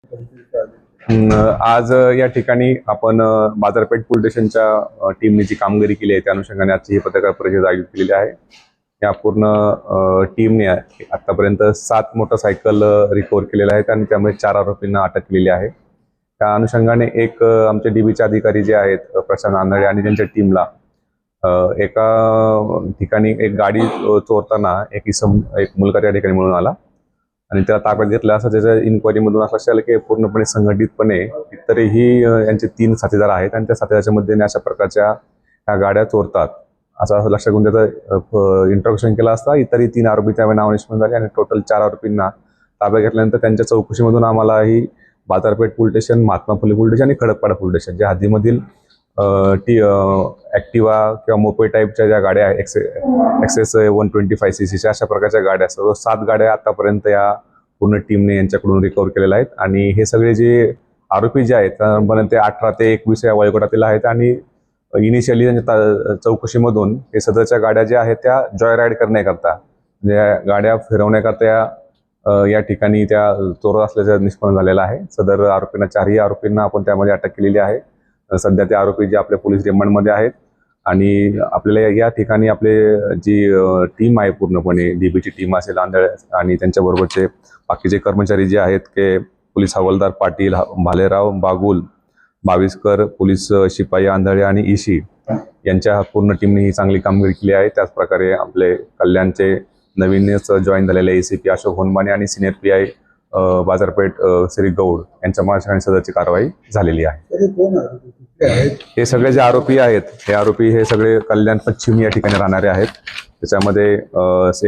आज या ठिकाणी आपण बाजारपेठ पोलीस स्टेशनच्या टीमने जी कामगिरी केली आहे त्या अनुषंगाने आजची ही पत्रकार परिषद आयोजित केलेली आहे। या पूर्ण टीमने आतापर्यंत 7 मोटरसायकल रिकव्हर केलेल्या आहेत आणि त्यामध्ये 4 आरोपींना अटक केलेली आहे। त्या अनुषंगाने एक आमचे डीबीचे अधिकारी जे आहेत प्रशांत आंधळे आणि त्यांच्या टीमला एका ठिकाणी एक गाडी चोरताना एक मुलगा त्या ठिकाणी मिळून आला आणि त्याला ताब्यात घेतला। असं त्याच्या इन्क्वायरीमधून असं लक्षात आलं की पूर्णपणे संघटितपणे इतरही यांचे 3 साथीदार आहेत आणि त्या साथीदाराच्या मध्येने अशा प्रकारच्या ह्या गाड्या चोरतात असं लक्षात घेऊन त्याचं इंट्रोगेशन केलं असता इतरही 3 आरोपी त्यावेळी नाव निष्पन्न झाले आणि टोटल 4 आरोपींना ताब्यात घेतल्यानंतर त्यांच्या चौकशीमधून आम्हाला ही बाजारपेठ police station, Mahatma Phule police station आणि खडकपाडा पोलीस स्टेशन ज्या हद्दीमधील ॲक्टिवा किंवा मोपे टाईपच्या ज्या गाड्या आहेत एक्सेस 125 सीसीच्या अशा प्रकारच्या गाड्या सर्व 7 गाड्या आतापर्यंत या पूर्ण टीमने यांच्याकडून रिकव्हर केलेल्या आहेत। आणि हे सगळे जे आरोपी जे आहेत ते 18 ते 21 या वयोगटातील आहेत आणि इनिशियली त्यांच्या चौकशीमधून हे सदरच्या गाड्या ज्या आहेत त्या जॉय राईड करण्याकरता म्हणजे गाड्या फिरवण्याकरता या ठिकाणी त्या चोर असल्याचं निष्पन्न झालेलं आहे। सदर आरोपींना 4ही आरोपींना आपण त्यामध्ये अटक केलेली आहे। सध्या ते आरोपी जे आपल्या पोलीस रिमांडमध्ये आहेत आणि आपल्याला या ठिकाणी आपले जी टीम आहे पूर्णपणे डीबीची टीम असेल आंधळे आणि त्यांच्याबरोबरचे बाकीचे कर्मचारी जे आहेत की पोलीस हवालदार पाटील, भालेराव, बागुल, बाविस्कर, पोलीस शिपाई आंधळे आणि ईशी यांच्या पूर्ण टीमने ही चांगली कामगिरी केली आहे। त्याचप्रकारे आपले कल्याणचे नवीनच जॉईन झालेले ACP अशोक होनबाने आणि सिनियर PI बाजारपेठ श्री गौड यांच्या मार्गदर्शनाखाली सदरची कारवाई झालेली आहे। हे सगळे जे आरोपी आहेत हे आरोपी हे सगळे कल्याण पश्चिम या ठिकाणी राहणारे आहेत। त्याच्यामध्ये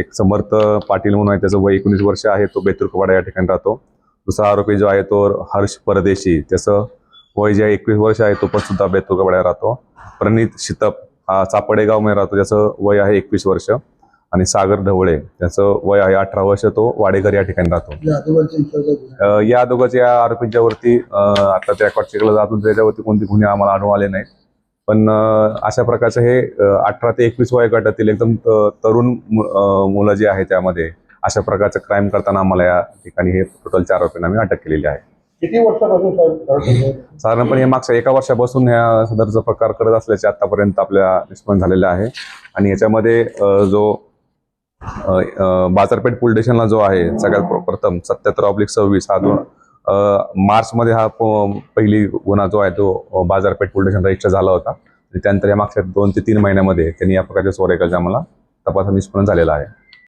एक समर्थ पाटील म्हणून आहे, त्याचं वय 19 वर्ष आहे, तो बेतुरकवाडा या ठिकाणी राहतो। दुसरा आरोपी जो आहे तो हर्ष परदेशी, त्याचं वय जे 21 वर्ष आहे, तो पण सुद्धा बेतुरकवाडा राहतो। प्रणित शितप हा चापडेगाव मध्ये राहतो, त्याचं वय आहे 21 वर्ष आणि सागर ढवळे त्याचं वय आहे 18 वर्ष, तो वाडेघर या ठिकाणी राहतो। या दोघांच्या आरोपींच्या वरती आता त्या रेकॉर्ड चेकला जातून त्याच्यावरती कोणते गुन्हे आम्हाला आढळून आले नाहीत, पण अशा प्रकारचे हे 18 ते 21 वयोगटातील एकदम तरुण मुलं जे आहे त्यामध्ये अशा प्रकारचं क्राईम करताना आम्हाला या ठिकाणी हे टोटल 4 आरोपींना आम्ही अटक केलेली आहे। किती वर्षापासून साधारणपणे मागच्या 1 वर्षापासून ह्या सदरचा प्रकार करत असल्याचे आतापर्यंत आपल्या निष्पन्न झालेले आहे। आणि याच्यामध्ये जो बाजारपेठ पोलीस स्टेशनला जो आहे सगळ्यात प्रथम 77/26 हा जो मार्चमध्ये हा पहिली गुन्हा जो आहे तो बाजारपेठ पोलीस स्टेशन रजिस्टर झाला होता। त्यानंतर या मागच्या 2 ते 3 महिन्यामध्ये त्यांनी या प्रकारच्या चोऱ्या केल्याचा आम्हाला तपास निष्पन्न झालेला आहे।